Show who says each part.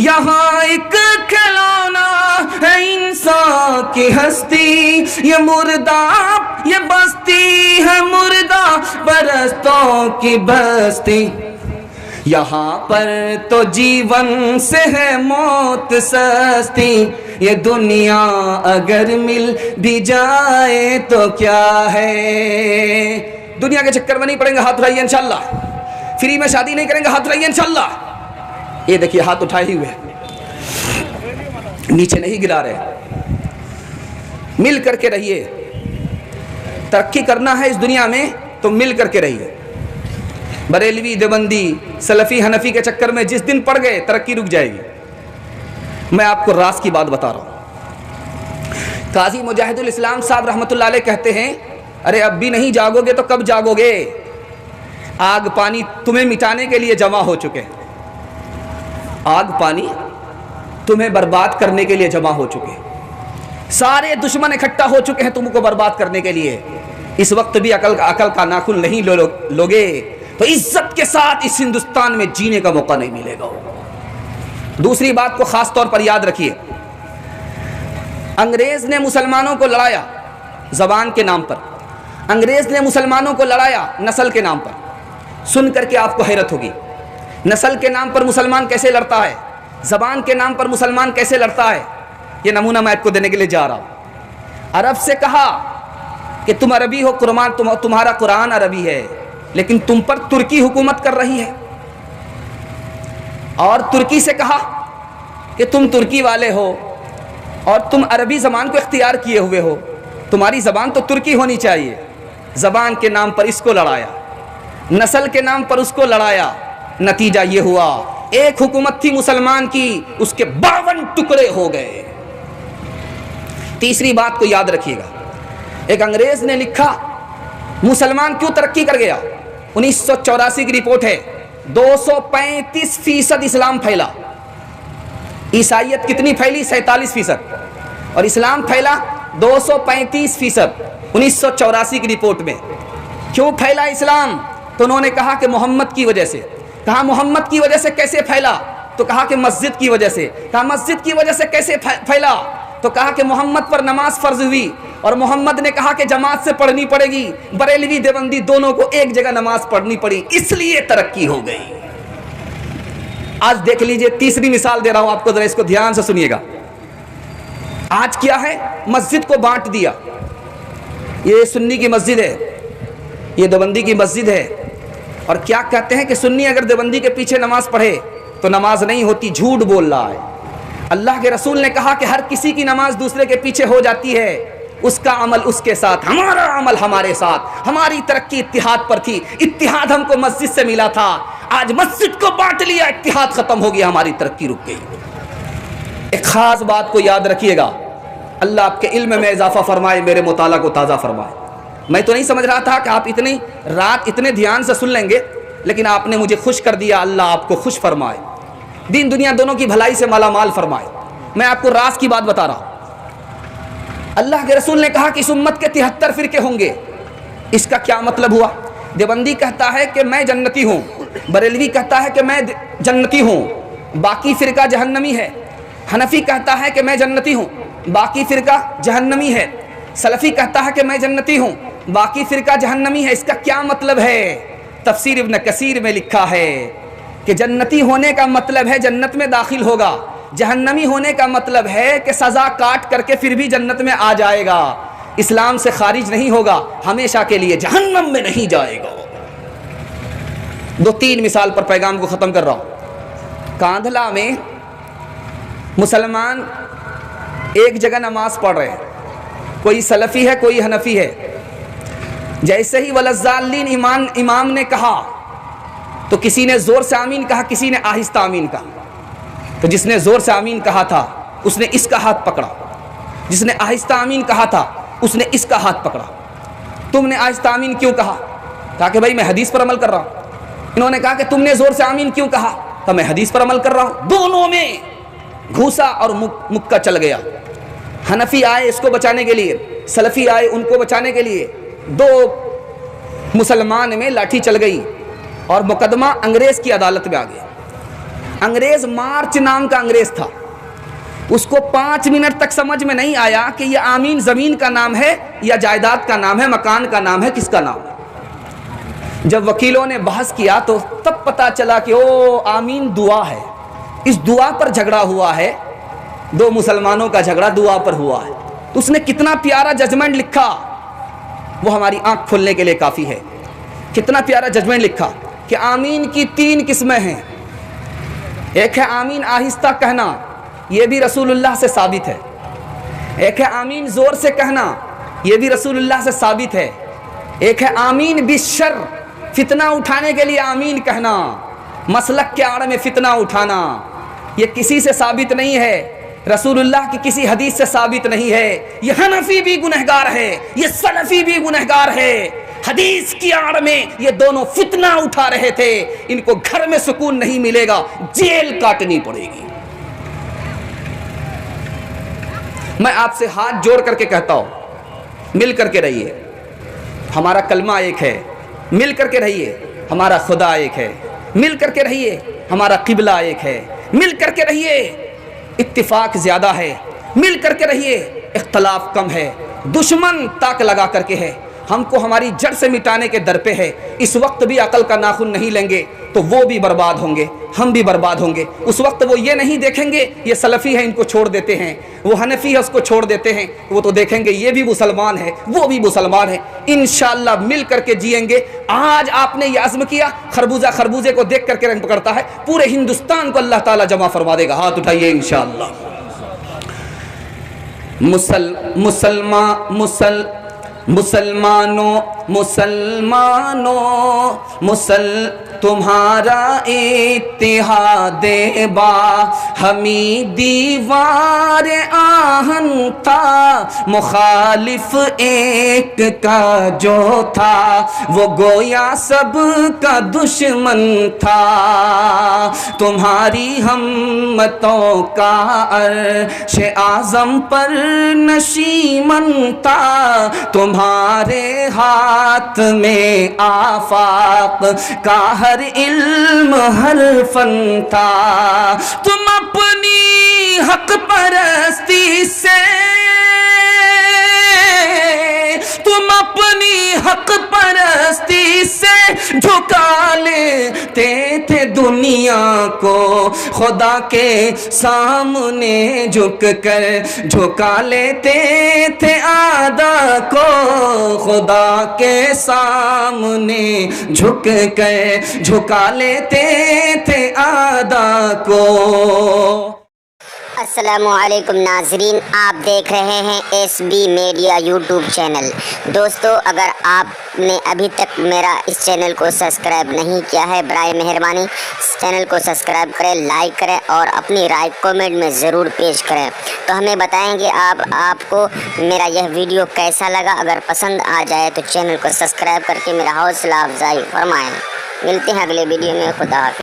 Speaker 1: یہاں ایک کھلونا ہے انسان کی ہستی، یہ مردہ یہ بستی ہے مردہ پرستوں کی بستی، یہاں پر تو جیون سے ہے موت سستی، یہ دنیا اگر مل بھی جائے تو کیا ہے۔ دنیا کے چکر میں نہیں پڑیں گے، ہاتھ اٹھائیے انشاءاللہ۔ فری میں شادی نہیں کریں گے، ہاتھ اٹھائیے انشاءاللہ۔ یہ دیکھیے ہاتھ اٹھائے ہی ہوئے، نیچے نہیں گرا رہے۔ مل کر کے رہیے، ترقی کرنا ہے اس دنیا میں تو مل کر کے رہیے۔ بریلوی دیوبندی سلفی حنفی کے چکر میں جس دن پڑ گئے ترقی رک جائے گی۔ میں آپ کو راز کی بات بتا رہا ہوں۔ قاضی مجاہد الاسلام صاحب رحمۃ اللہ علیہ کہتے ہیں، ارے اب بھی نہیں جاگو گے تو کب جاگو گے؟ آگ پانی تمہیں مٹانے کے لیے جمع ہو چکے، آگ پانی تمہیں برباد کرنے کے لیے جمع ہو چکے، سارے دشمن اکٹھا ہو چکے ہیں تم کو برباد کرنے کے لیے۔ اس وقت بھی عقل کا ناخن نہیں لوگے تو عزت کے ساتھ اس ہندوستان میں جینے کا موقع نہیں ملے گا۔ دوسری بات کو خاص طور پر یاد رکھیے، انگریز نے مسلمانوں کو لڑایا زبان کے نام پر، انگریز نے مسلمانوں کو لڑایا نسل کے نام پر۔ سن کر کے آپ کو حیرت ہوگی، نسل کے نام پر مسلمان کیسے لڑتا ہے، زبان کے نام پر مسلمان کیسے لڑتا ہے۔ یہ نمونہ میں آپ کو دینے کے لیے جا رہا ہوں۔ عرب سے کہا کہ تم عربی ہو، تمہارا قرآن عربی ہے، لیکن تم پر ترکی حکومت کر رہی ہے۔ اور ترکی سے کہا کہ تم ترکی والے ہو اور تم عربی زبان کو اختیار کیے ہوئے ہو، تمہاری زبان تو ترکی ہونی چاہیے۔ زبان کے نام پر اس کو لڑایا، نسل کے نام پر اس کو لڑایا، نتیجہ یہ ہوا ایک حکومت تھی مسلمان کی، اس کے 52 ٹکڑے ہو گئے۔ تیسری بات کو یاد رکھیے گا، ایک انگریز نے لکھا مسلمان کیوں ترقی کر گیا۔ 1984 کی رپورٹ ہے، 235% اسلام پھیلا۔ عیسائیت کتنی پھیلی؟ 47%، اور اسلام پھیلا 235%۔ 1984 کی رپورٹ میں کیوں پھیلا اسلام؟ تو انہوں نے کہا کہ محمد کی وجہ سے۔ کہا محمد کی وجہ سے کیسے پھیلا؟ تو کہا کہ مسجد کی وجہ سے۔ کہا مسجد کی وجہ سے کیسے پھیلا؟ تو کہا کہ محمد پر نماز فرض ہوئی اور محمد نے کہا کہ جماعت سے پڑھنی پڑے گی، بریلوی دیوبندی دونوں کو ایک جگہ نماز پڑھنی پڑی، اس لیے ترقی ہو گئی۔ آج دیکھ لیجئے، تیسری مثال دے رہا ہوں آپ کو، ذرا اس کو دھیان سے سنیے گا۔ آج کیا ہے؟ مسجد کو بانٹ دیا، یہ سنی کی مسجد ہے، یہ دیوبندی کی مسجد ہے، اور کیا کہتے ہیں کہ سنی اگر دیوبندی کے پیچھے نماز پڑھے تو نماز نہیں ہوتی، جھوٹ بول رہا ہے۔ اللہ کے رسول نے کہا کہ ہر کسی کی نماز دوسرے کے پیچھے ہو جاتی ہے، اس کا عمل اس کے ساتھ، ہمارا عمل ہمارے ساتھ۔ ہماری ترقی اتحاد پر تھی، اتحاد ہم کو مسجد سے ملا تھا، آج مسجد کو بانٹ لیا، اتحاد ختم ہو گیا، ہماری ترقی رک گئی۔ ایک خاص بات کو یاد رکھیے گا، اللہ آپ کے علم میں اضافہ فرمائے، میرے مطالعہ کو تازہ فرمائے۔ میں تو نہیں سمجھ رہا تھا کہ آپ اتنی رات اتنے دھیان سے سن لیں گے، لیکن آپ نے مجھے خوش کر دیا۔ اللہ آپ کو خوش فرمائے، دین دنیا دونوں کی بھلائی سے مالا مال فرمائے۔ میں آپ کو راز کی بات بتا رہا ہوں۔ اللہ کے رسول نے کہا کہ اس امت کے 73 فرقے ہوں گے۔ اس کا کیا مطلب ہوا؟ دیوبندی کہتا ہے کہ میں جنتی ہوں، بریلوی کہتا ہے کہ میں جنتی ہوں، باقی فرقہ جہنمی ہے۔ حنفی کہتا ہے کہ میں جنتی ہوں، باقی فرقہ جہنمی ہے۔ سلفی کہتا ہے کہ میں جنتی ہوں، باقی فرقہ جہنمی ہے۔ اس کا کیا مطلب ہے؟ تفسیر ابن کثیر میں لکھا ہے کہ جنتی ہونے کا مطلب ہے جنت میں داخل ہوگا، جہنمی ہونے کا مطلب ہے کہ سزا کاٹ کر کے پھر بھی جنت میں آ جائے گا، اسلام سے خارج نہیں ہوگا، ہمیشہ کے لیے جہنم میں نہیں جائے گا۔ 2-3 مثال پر پیغام کو ختم کر رہا ہوں۔ کاندھلا میں مسلمان ایک جگہ نماز پڑھ رہے ہیں، کوئی سلفی ہے کوئی حنفی ہے۔ جیسے ہی ولضالین امام نے کہا تو کسی نے زور سے آمین کہا، کسی نے آہستہ آمین کہا۔ تو جس نے زور سے آمین کہا تھا اس نے اس کا ہاتھ پکڑا، جس نے آہستہ آمین کہا تھا اس نے اس کا ہاتھ پکڑا۔ تم نے آہستہ آمین کیوں کہا؟ کہا کہ بھائی میں حدیث پر عمل کر رہا ہوں۔ انہوں نے کہا کہ تم نے زور سے آمین کیوں کہا؟ کہا میں حدیث پر عمل کر رہا ہوں۔ دونوں میں گھوسا اور مکہ چل گیا۔ حنفی آئے اس کو بچانے کے لیے، سلفی آئے ان کو بچانے کے لیے، دو مسلمان میں لاٹھی چل گئی اور مقدمہ انگریز کی عدالت میں آ گیا۔ انگریز مارچ نام کا انگریز تھا، اس کو 5 منٹ تک سمجھ میں نہیں آیا کہ یہ آمین زمین کا نام ہے یا جائیداد کا نام ہے، مکان کا نام ہے، کس کا نام ہے۔ جب وکیلوں نے بحث کیا تو تب پتا چلا کہ او آمین دعا ہے، اس دعا پر جھگڑا ہوا ہے، 2 مسلمانوں کا جھگڑا دعا پر ہوا ہے۔ تو اس نے کتنا پیارا ججمنٹ لکھا، وہ ہماری آنکھ کھولنے کے لیے کافی ہے۔ کتنا پیارا ججمنٹ لکھا کہ آمین کی 3 قسمیں ہیں۔ ایک ہے آمین آہستہ کہنا، یہ بھی رسول اللہ سے ثابت ہے۔ ایک ہے آمین زور سے کہنا، یہ بھی رسول اللہ سے ثابت ہے۔ ایک ہے آمین بالشر، فتنہ اٹھانے کے لیے آمین کہنا، مسلک کے آڑ میں فتنہ اٹھانا، یہ کسی سے ثابت نہیں ہے، رسول اللہ کی کسی حدیث سے ثابت نہیں ہے۔ یہ حنفی بھی گنہگار ہے، یہ سلفی بھی گنہگار ہے، حدیث کی آڑ میں یہ دونوں فتنہ اٹھا رہے تھے، ان کو گھر میں سکون نہیں ملے گا، جیل کاٹنی پڑے گی۔ میں آپ سے ہاتھ جوڑ کر کے کہتا ہوں، مل کر کے رہیے، ہمارا کلمہ ایک ہے، مل کر کے رہیے، ہمارا خدا ایک ہے، مل کر کے رہیے، ہمارا قبلہ ایک ہے، مل کر کے رہیے، اتفاق زیادہ ہے، مل کر کے رہیے، اختلاف کم ہے، دشمن تاک لگا کر کے ہے، ہم کو ہماری جڑ سے مٹانے کے در پہ ہے۔ اس وقت بھی عقل کا ناخن نہیں لیں گے تو وہ بھی برباد ہوں گے، ہم بھی برباد ہوں گے۔ اس وقت وہ یہ نہیں دیکھیں گے یہ سلفی ہے ان کو چھوڑ دیتے ہیں، وہ حنفی ہے اس کو چھوڑ دیتے ہیں، وہ تو دیکھیں گے یہ بھی مسلمان ہے وہ بھی مسلمان ہے۔ انشاءاللہ مل کر کے جئیں گے۔ آج آپ نے یہ عزم کیا، خربوزہ خربوزے کو دیکھ کر کے رنگ پکڑتا ہے، پورے ہندوستان کو اللہ تعالیٰ جمع فرما دے گا۔ ہاتھ اٹھائیے انشاءاللہ۔ تمہارا اتحاد با ہمی دیوار آہن تھا، مخالف ایک کا جو تھا وہ گویا سب کا دشمن تھا۔ تمہاری ہمتوں کا عرش اعظم پر نشیمن تھا، تمہارے ہاتھ میں آفاق کا ہر علم ہر فن تھا۔ تم اپنی حق پرستی سے، تم اپنی حق پرستی سے جھکا لیتے تھے دنیا کو، خدا کے سامنے جھک کر جھکا لیتے تھے اعداء کو، خدا کے سامنے جھک کر جھکا لیتے تھے اعداء کو۔
Speaker 2: السلام علیکم ناظرین، آپ دیکھ رہے ہیں S B media YouTube channel. دوستو، اگر آپ نے ابھی تک میرا اس چینل کو سبسکرائب نہیں کیا ہے، برائے مہربانی اس چینل کو سبسکرائب کریں، لائک کریں اور اپنی رائے کامنٹ میں ضرور پیش کریں، تو ہمیں بتائیں گے آپ کو میرا یہ ویڈیو کیسا لگا۔ اگر پسند آ جائے تو چینل کو سبسکرائب کر کے میرا حوصلہ افزائی فرمائیں۔ ملتے ہیں اگلے ویڈیو میں، خدا حافظ۔